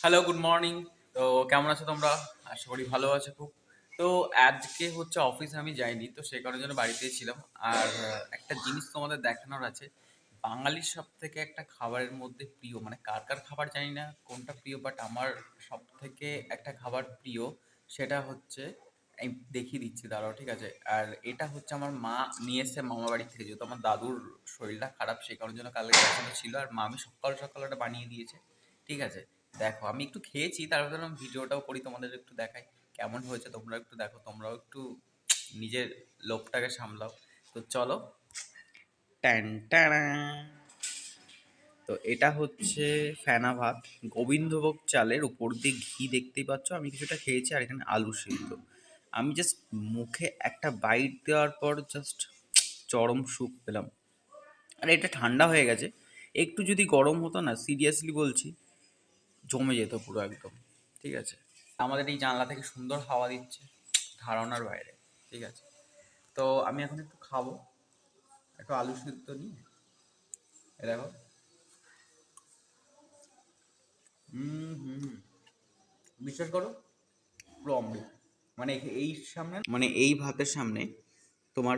Hello, good morning. তো কেমন আছো তোমরা? আশা করি ভালো আছো খুব। তো আজকে হচ্ছে অফিসে আমি যাইনি, তো সে কারণের জন্য বাড়িতেই ছিলাম। আর একটা জিনিস তোমাদের দেখানোর আছে। বাঙালির সব থেকে একটা খাবারের মধ্যে প্রিয়, মানে কার কার খাবার জানি না কোনটা প্রিয়, বাট আমার সব থেকে একটা খাবার প্রিয়, সেটা হচ্ছে এই দেখিয়ে দিচ্ছি, দাঁড়াও, ঠিক আছে? আর এটা হচ্ছে আমার মা নিয়ে এসেছে মামা বাড়ি থেকে, যেহেতু আমার দাদুর শরীরটা খারাপ, সেই কারণের জন্য কালকে গেছিলো ছিল। আর মা আমি সকাল সকাল ওটা বানিয়ে দিয়েছে, ঠিক আছে? দেখো, আমি একটু খেয়েছি, তারপর ভাবলাম ভিডিওটাও করি, তোমাদের একটু দেখাই কেমন হয়েছে। তোমরা একটু দেখো, তোমরাও একটু নিজের লোভটাকে সামলাও। তো চলো। ট্যান ট্যানা। তো এটা হচ্ছে ফেনা ভাত, গোবিন্দভোগ চালের উপর দিয়ে ঘি, দেখতেই পাচ্ছ। আমি কিছুটা খেয়েছি, আর এখানে আলু সিদ্ধ। আমি জাস্ট মুখে একটা বাইট দেওয়ার পর জাস্ট চরম সুখ পেলাম। আর এটা ঠান্ডা হয়ে গেছে, একটু যদি গরম হতো না, সিরিয়াসলি বলছি, জমে যেত পুরো একদম, ঠিক আছে? আমাদের এই জানলা থেকে সুন্দর হাওয়া দিচ্ছে, ধারণার বাইরে, ঠিক আছে? তো আমি এখন একটু খাবো, একটু আলু সিদ্ধ নিয়ে। এ দেখো। হুম, বিশ্বাস করো, পুরো অমৃত। মানে এই সামনে, মানে এই ভাতের সামনে তোমার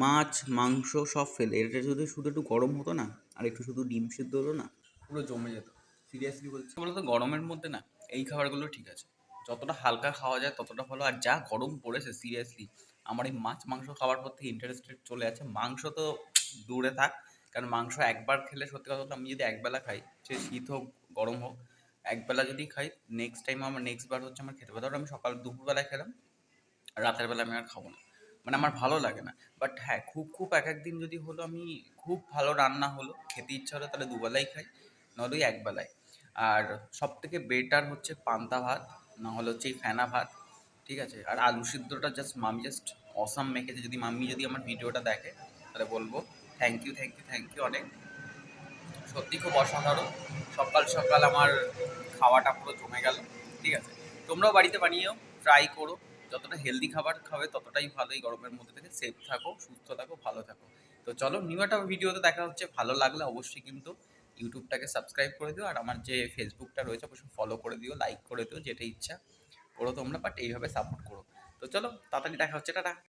মাছ মাংস সব ফেলে এটা যদি শুধু একটু গরম হতো না, আর একটু শুধু ডিম সিদ্ধ হতো না, পুরো জমে যেত। সিরিয়াসলি বলছি, বলতো গরমের মধ্যে না এই খাবারগুলো ঠিক আছে, যতটা হালকা খাওয়া যায় ততটা ভালো। আর যা গরম পড়েছে, সিরিয়াসলি আমার এই মাছ মাংস খাওয়ার প্রতি ইন্টারেস্টেড চলে আছে। মাংস তো দূরে থাক, কারণ মাংস একবার খেলে, সত্যি কথা বলতে, আমি যদি একবেলা খাই, সে শীত হোক গরম হোক, একবেলা যদি খাই, নেক্সট টাইম আমার নেক্সট বার হচ্ছে আমার খেতে পারে। ধরো আমি সকাল দুপুরবেলায় খেলাম, রাতের বেলা আমি আর খাবো না, মানে আমার ভালো লাগে না। বাট হ্যাঁ, খুব খুব এক একদিন যদি হলো, আমি খুব ভালো রান্না হলো, খেতে ইচ্ছা হলো, তাহলে দুবেলাই খাই, নাহলে ওই একবেলায়। আর সব থেকে বেটার হচ্ছে পান্তা ভাত, না হলে হচ্ছে এই ফেনা ভাত, ঠিক আছে? আর আলু সিদ্ধটা জাস্ট মামি জাস্ট অসাম মেখেছে। যদি মাম্মি যদি আমার ভিডিওটা দেখে, তাহলে বলবো thank you, thank you, thank you অনেক। সত্যি খুব অসাধারণ। সকাল সকাল আমার খাওয়াটা পুরো জমে গেল, ঠিক আছে? তোমরাও বাড়িতে বানিয়েও ট্রাই করো। যতটা হেলদি খাবার খাবে ততটাই ভালো। এই গরমের মধ্যে থেকে সেফ থাকো, সুস্থ থাকো, ভালো থাকো। তো চলো, নিউ একটা ভিডিওতে দেখা হচ্ছে। ভালো লাগলে অবশ্যই কিন্তু ইউটিউবটাকে সাবস্ক্রাইব করে দিও, আর আমার যে ফেসবুকটা রয়েছে অবশ্যই ফলো করে দিও, লাইক করে দিও, যেটা ইচ্ছা করো তোমরা, বাট এইভাবে সাপোর্ট করো। তো চলো, তাড়াতাড়ি দেখা হচ্ছে, টাটা।